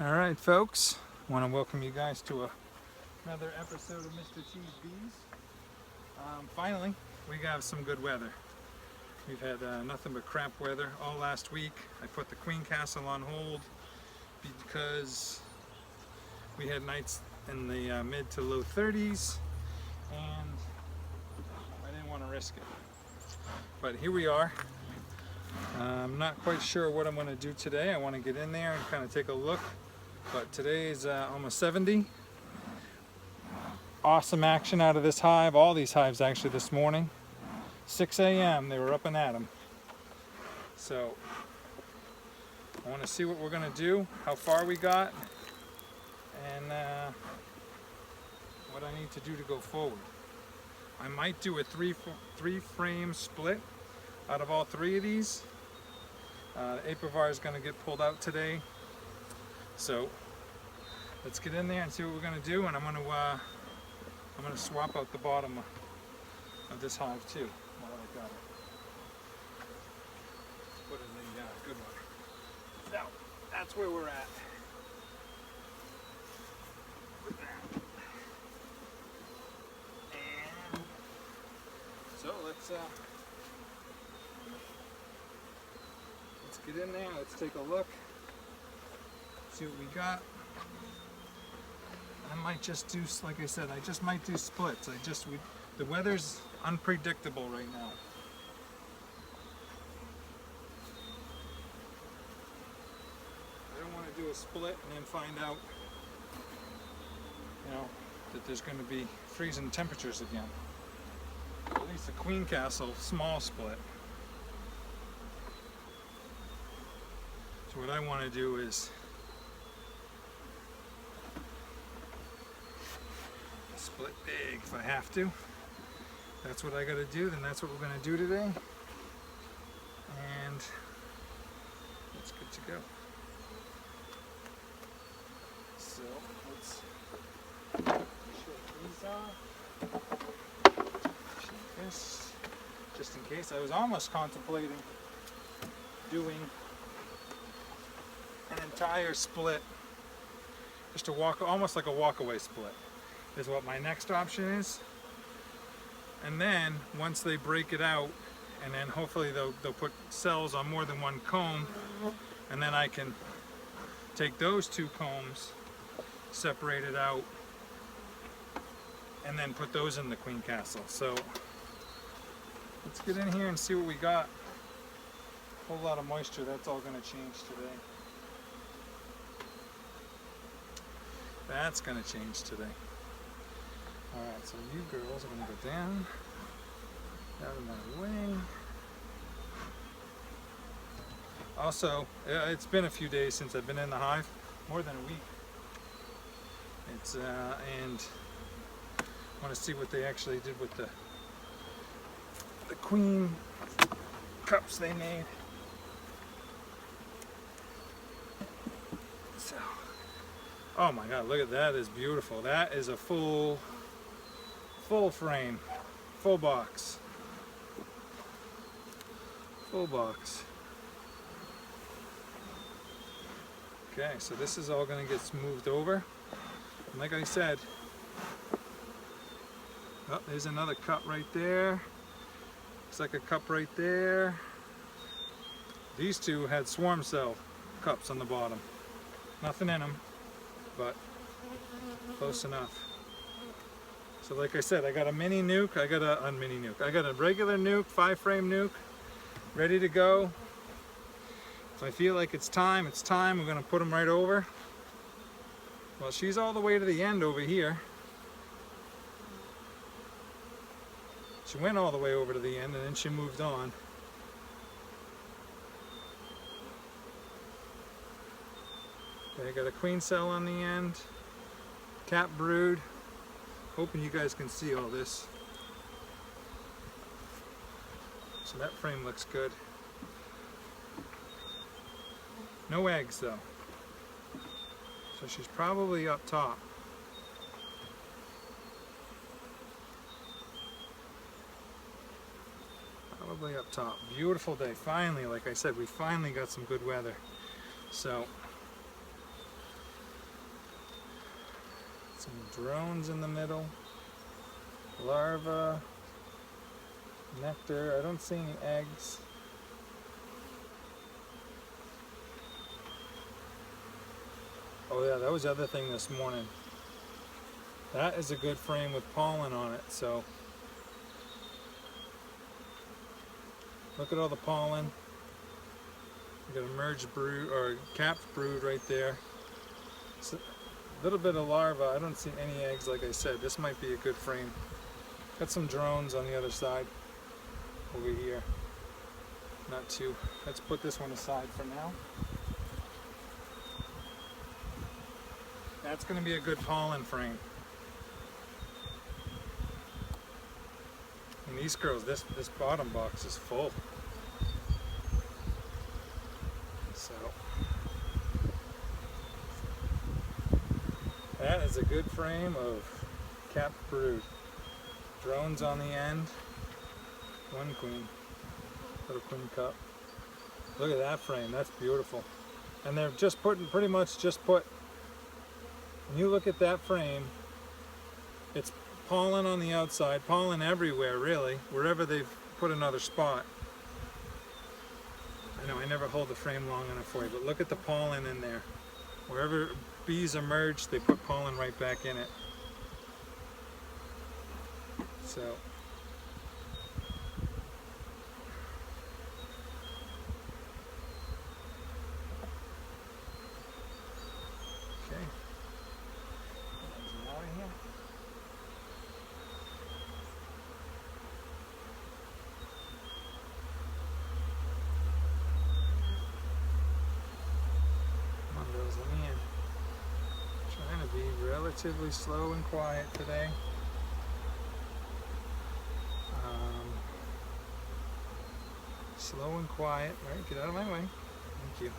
All right, folks, I want to welcome you guys to another episode of Mr. T's Bees. Finally, we got some good weather. We've had nothing but crap weather all last week. I put the Queen Castle on hold because we had nights in the mid to low 30s and I didn't want to risk it. But here we are. I'm not quite sure what I'm going to do today. I want to get in there and kind of take a look. But today is almost 70. Awesome action out of this hive. All these hives actually this morning. 6 a.m. they were up and at 'em. So I want to see what we're going to do, how far we got, and what I need to do to go forward. I might do a three frame split out of all three of these. Apivar is going to get pulled out today. So let's get in there and see what we're going to do, and I'm going to swap out the bottom of this hive too while I got it. Put in the good one. So that's where we're at. And so let's get in there. Let's take a look. See what we got. I might just do, like I said, I just might do splits. The weather's unpredictable right now. I don't want to do a split and then find out, that there's going to be freezing temperatures again. At least the Queen Castle small split. So what I want to do is split big if I have to. That's what I got to do, then that's what we're going to do today. And it's good to go. So let's shake these off. Shake this, just in case. I was almost contemplating doing an entire split, just to walk, almost like a walk-away split, is what my next option is. And then once they break it out, and then hopefully they'll put cells on more than one comb, and then I can take those two combs, separate it out, and then put those in the Queen Castle. So let's get in here and see what we got. A whole lot of moisture, that's all going to change today. That's going to change today. Alright, so you girls are going to go down, out of my way. Also, it's been a few days since I've been in the hive, more than a week. And I want to see what they actually did with the queen cups they made. So, oh my God, look at that, is beautiful. That is a full frame, full box. Full box. Okay, so this is all going to get smoothed over. And like I said, oh, there's another cup right there. Looks like a cup right there. These two had swarm cell cups on the bottom. Nothing in them, but close enough. So like I said, I got a mini nuke, I got a regular nuke, 5-frame nuke, ready to go. If I feel like it's time, we're gonna put them right over. Well, she's all the way to the end over here. She went all the way over to the end and then she moved on. Okay, I got a queen cell on the end, cap brood. Hoping you guys can see all this. So that frame looks good. No eggs though. So she's probably up top. Probably up top. Beautiful day. Finally, like I said, we finally got some good weather. So Some drones in the middle. Larva. Nectar. I don't see any eggs. Oh yeah, that was the other thing this morning. That is a good frame with pollen on it, so look at all the pollen. You got a merged brood or capped brood right there. So, a little bit of larva. I don't see any eggs, like I said. This might be a good frame. Got some drones on the other side over here. Not too. Let's put this one aside for now. That's going to be a good pollen frame. And these girls, this bottom box is full. So that is a good frame of capped brood. Drones on the end. One queen. Little queen cup. Look at that frame. That's beautiful. And they're just putting, pretty much just put, when you look at that frame, it's pollen on the outside, pollen everywhere really, wherever they've put another spot. I know I never hold the frame long enough for you, but look at the pollen in there. Wherever bees emerge, they put pollen right back in it. So okay. Out of here. Come on, Rosalie. Trying to be relatively slow and quiet today. Slow and quiet. All right, get out of my way. Thank you.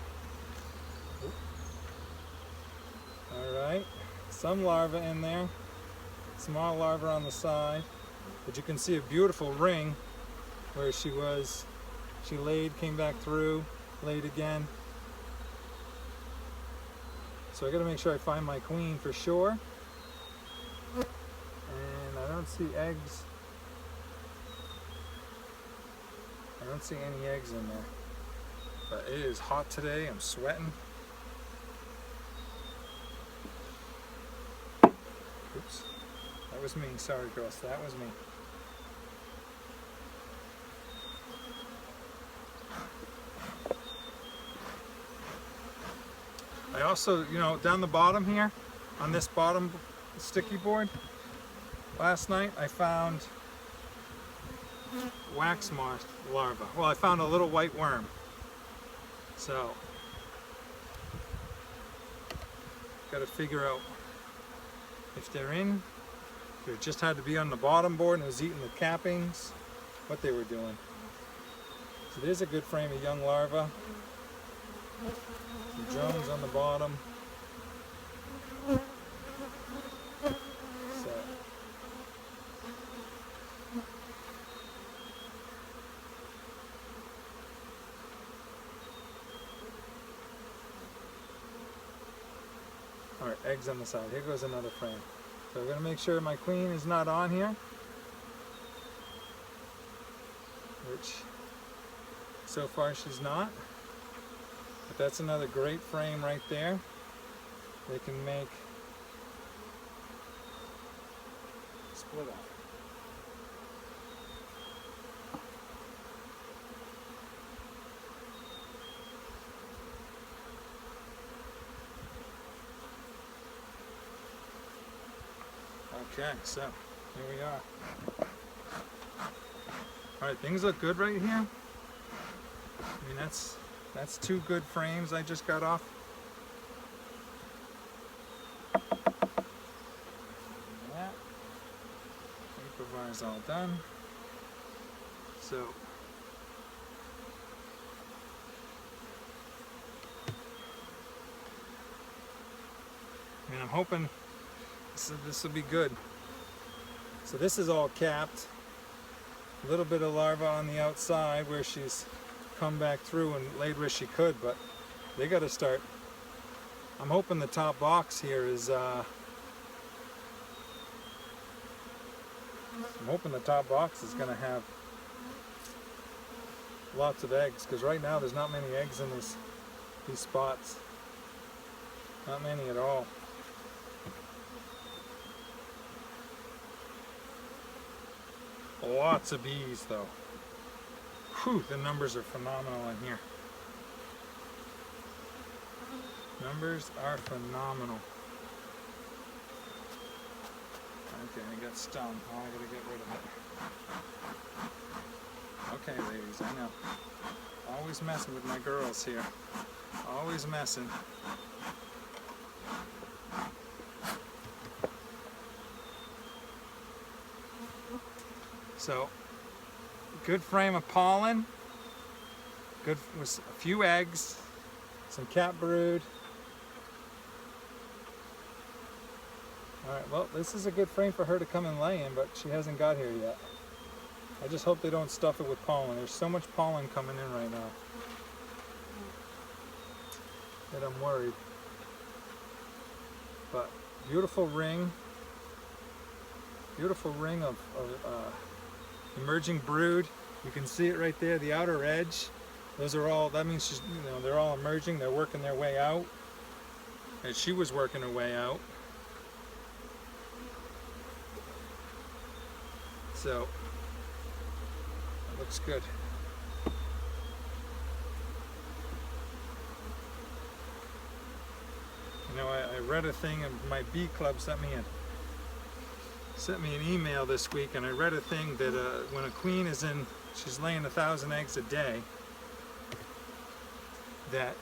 All right, some larvae in there. Small larvae on the side. But you can see a beautiful ring where she was. She laid, came back through, laid again. So I gotta make sure I find my queen for sure. And I don't see eggs. I don't see any eggs in there. But it is hot today, I'm sweating. Oops, that was me, sorry girls, that was me. I also, you know, down the bottom here, on this bottom sticky board, last night I found wax moth larva. Well, I found a little white worm. So, got to figure out if they're in, if it just had to be on the bottom board and it was eating the cappings, what they were doing. So there's a good frame of young larvae. Some drones on the bottom. So, all right, eggs on the side. Here goes another frame. So we're going to make sure my queen is not on here, which so far she's not. But that's another great frame right there. They can make split up. Okay, so here we are. All right, things look good right here. I mean, that's two good frames I just got off. That Vapor's all done. So I mean, I'm hoping this will be good. So this is all capped. A little bit of larva on the outside where she's come back through and laid where she could, but they got to start. I'm hoping the top box here is I'm hoping the top box is going to have lots of eggs, because right now there's not many eggs in these spots. Not many at all. Lots of bees though. Whew, the numbers are phenomenal in here. Numbers are phenomenal. Okay, I got stung. Oh, I gotta get rid of it. Okay, ladies, I know. Always messing with my girls here. Always messing. So, good frame of pollen. Good with a few eggs. Some cat brood. Alright, well, this is a good frame for her to come and lay in, but she hasn't got here yet. I just hope they don't stuff it with pollen. There's so much pollen coming in right now that I'm worried. But beautiful ring of emerging brood. You can see it right there, the outer edge. Those are all, that means she's, you know, they're all emerging, they're working their way out. And she was working her way out. So, that looks good. You know, I read a thing, and my bee club sent me an email this week, and I read a thing that when a queen is in, she's laying 1,000 eggs a day, that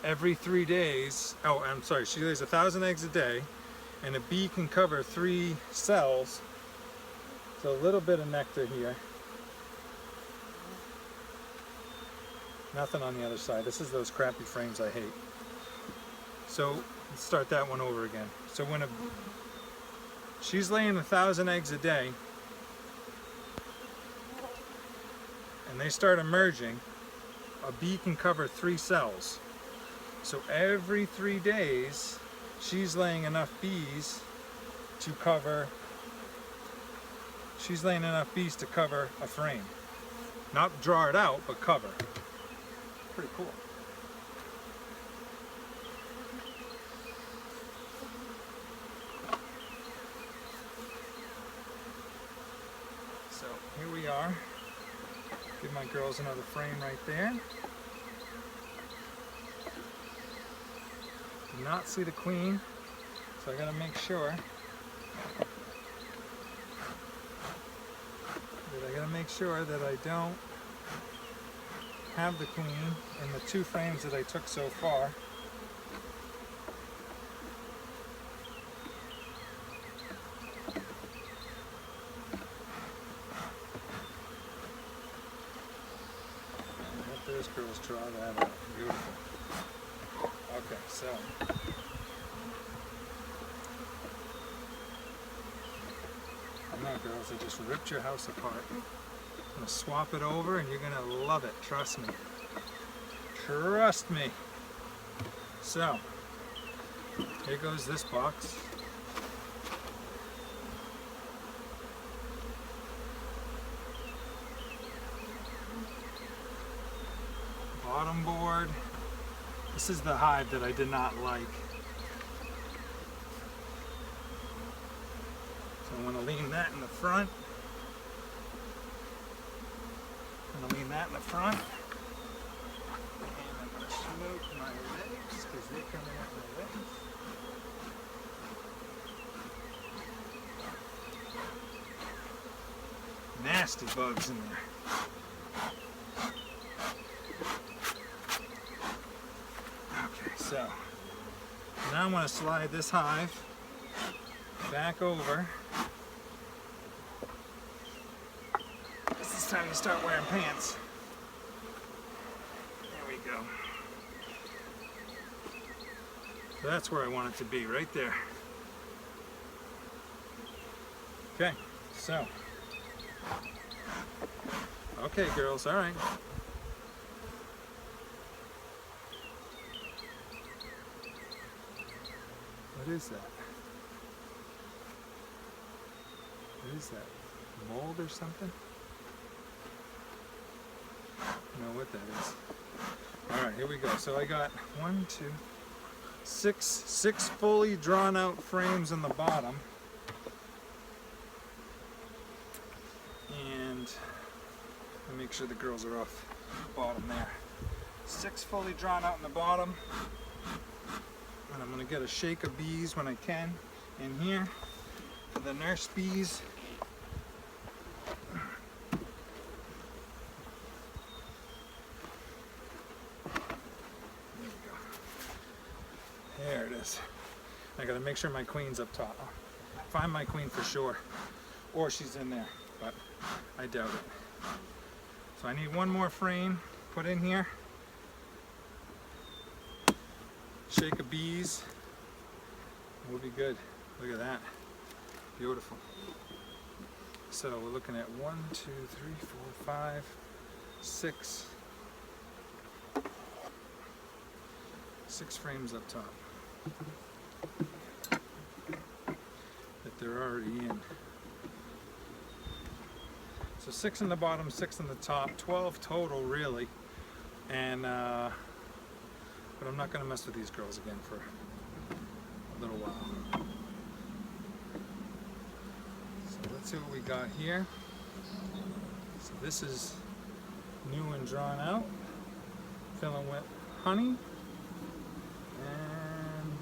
every 3 days, oh, I'm sorry, she lays 1,000 eggs a day, and a bee can cover 3 cells. So a little bit of nectar here. Nothing on the other side. This is those crappy frames I hate. So let's start that one over again. So when she's laying 1,000 eggs a day, and they start emerging, a bee can cover 3 cells. So every 3 days, she's laying enough bees to cover. She's laying enough bees to cover a frame. Not draw it out, but cover. Pretty cool. So here we are. Give my girls another frame right there. Do not see the queen, so I gotta make sure. That I don't have the queen in the 2 frames that I took so far. Let those girls draw that out. Beautiful. Okay, so. I know, girls, I just ripped your house apart. I'm going to swap it over and you're going to love it. Trust me. Trust me. So, here goes this box. Bottom board. This is the hive that I did not like. So I'm going to lean that in the front. I'm going to lean that in the front. And I'm going to smoke my legs because they're coming out my legs. Nasty bugs in there. Okay, so now I'm going to slide this hive back over. It's time to start wearing pants. There we go. So that's where I want it to be, right there. Okay, so. Okay, girls, all right. What is that? What is that? Mold or something? I don't know what that is. Alright, here we go. So I got 6 fully drawn out frames on the bottom. And let me make sure the girls are off the bottom there. 6 fully drawn out in the bottom. And I'm going to get a shake of bees when I can in here for the nurse bees. There we go. There it is. I got to make sure my queen's up top. Find my queen for sure. Or she's in there, but I doubt it. So I need one more frame put in here. Shake of bees. We'll be good. Look at that. Beautiful. So we're looking at 1, 2, 3, 4, 5, 6. 6 frames up top. That they're already in. So 6 in the bottom, 6 in the top, 12 total really. And but I'm not going to mess with these girls again for a little while. So let's see what we got here. So this is new and drawn out. Filling with honey. And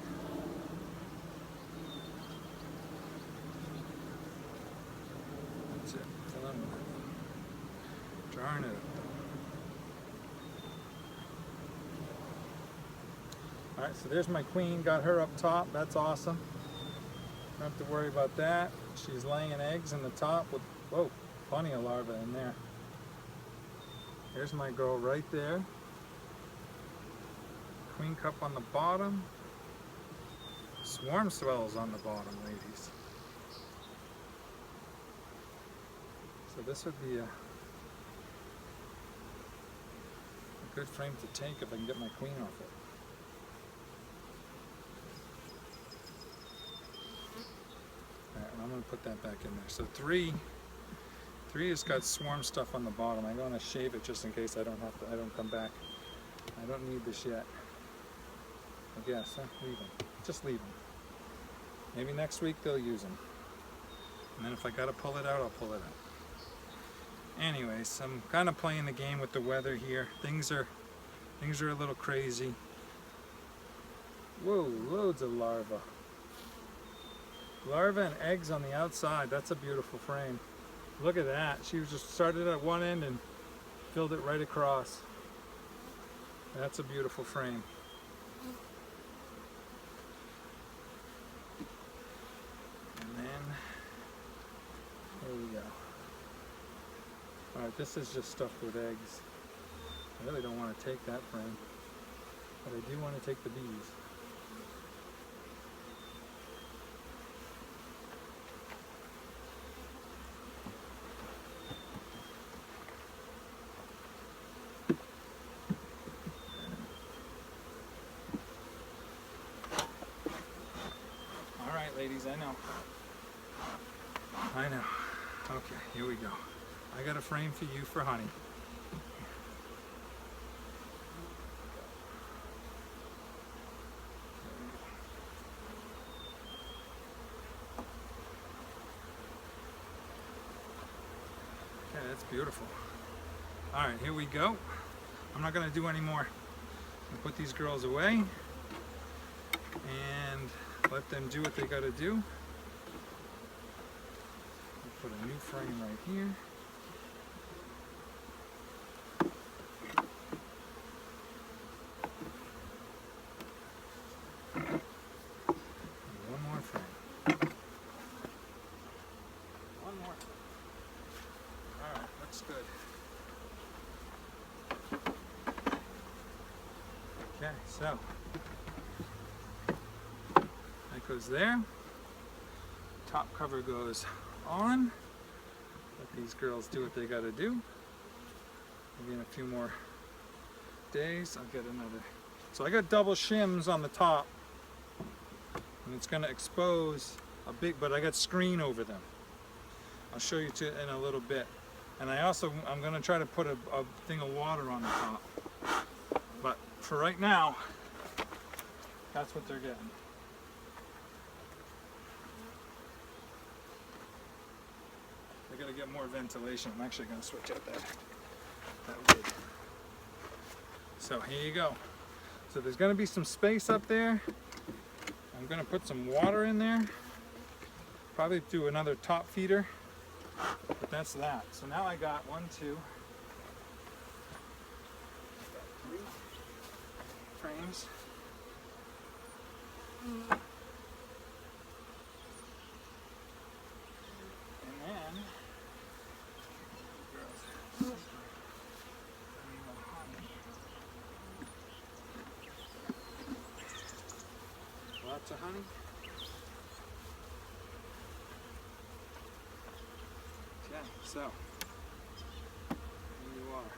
that's it. Filling with. Drawing it up. Alright, so there's my queen, got her up top, that's awesome. Don't have to worry about that. She's laying eggs in the top with, whoa, plenty of larvae in there. Here's my girl right there. Queen cup on the bottom. Swarm swells on the bottom, ladies. So this would be a good frame to take if I can get my queen off it. I'm going to put that back in there. So 3 has got swarm stuff on the bottom. I'm going to shave it just in case I don't come back. I don't need this yet. I guess, leave them. Just leave them. Maybe next week they'll use them. And then if I got to pull it out, I'll pull it out. Anyways, I'm kind of playing the game with the weather here. Things are a little crazy. Whoa, loads of larvae. Larvae and eggs on the outside. That's a beautiful frame. Look at that. She was just started at one end and filled it right across. That's a beautiful frame. And then here we go. Alright, this is just stuffed with eggs. I really don't want to take that frame, but I do want to take the bees. Ladies, I know. Okay, here we go. I got a frame for you for honey. Okay, that's beautiful. All right, here we go. I'm not going to do any more. I'll put these girls away and let them do what they got to do. I'll put a new frame right here. And one more frame. One more. All right, looks good. Okay, so goes there. Top cover goes on. Let these girls do what they got to do. Maybe in a few more days I'll get another. So I got double shims on the top, and it's going to expose a big, but I got screen over them. I'll show you in a little bit. And I'm going to try to put a thing of water on the top. But for right now, that's what they're getting. They're going to get more ventilation. I'm actually going to switch out that lid. So here you go. So there's going to be some space up there. I'm going to put some water in there. Probably do another top feeder. But that's that. So now I got 1, 2, 3 frames. And then lots of honey. Yeah, so here you are.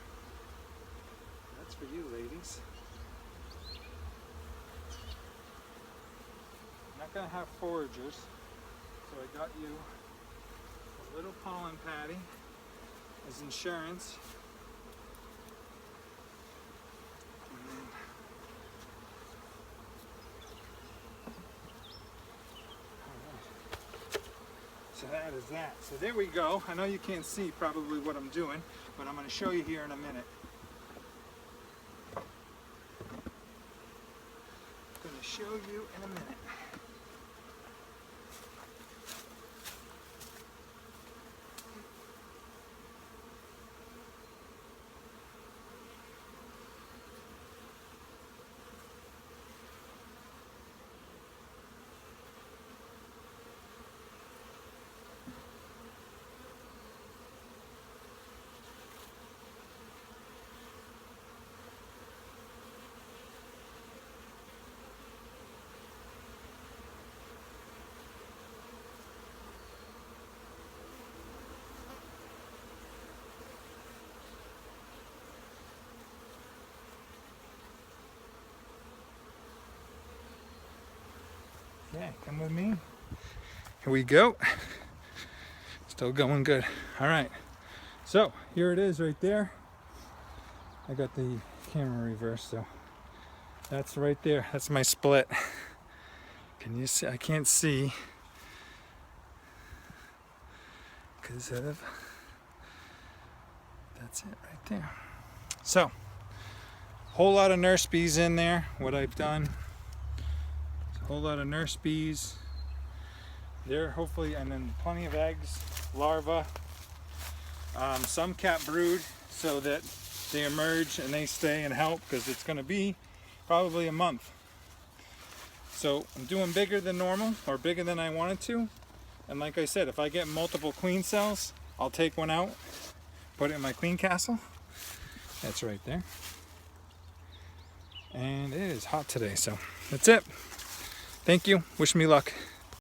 That's for you, ladies. I'm not going to have foragers, so I got you a little pollen patty as insurance. So that is that. So there we go. I know you can't see probably what I'm doing, but I'm going to show you here in a minute. I'm going to show you in a minute. Okay, come with me. Here we go. Still going good. All right. So here it is right there. I got the camera reversed, so that's right there. That's my split. Can you see? I can't see because of that's it right there. So whole lot of nurse bees in there. What I've done. A whole lot of nurse bees there, hopefully, and then plenty of eggs, larvae, some cat brood so that they emerge and they stay and help, because it's going to be probably a month. So I'm doing bigger than normal, or bigger than I wanted to, and like I said, if I get multiple queen cells, I'll take one out, put it in my queen castle. That's right there. And it is hot today, so that's it. Thank you. Wish me luck.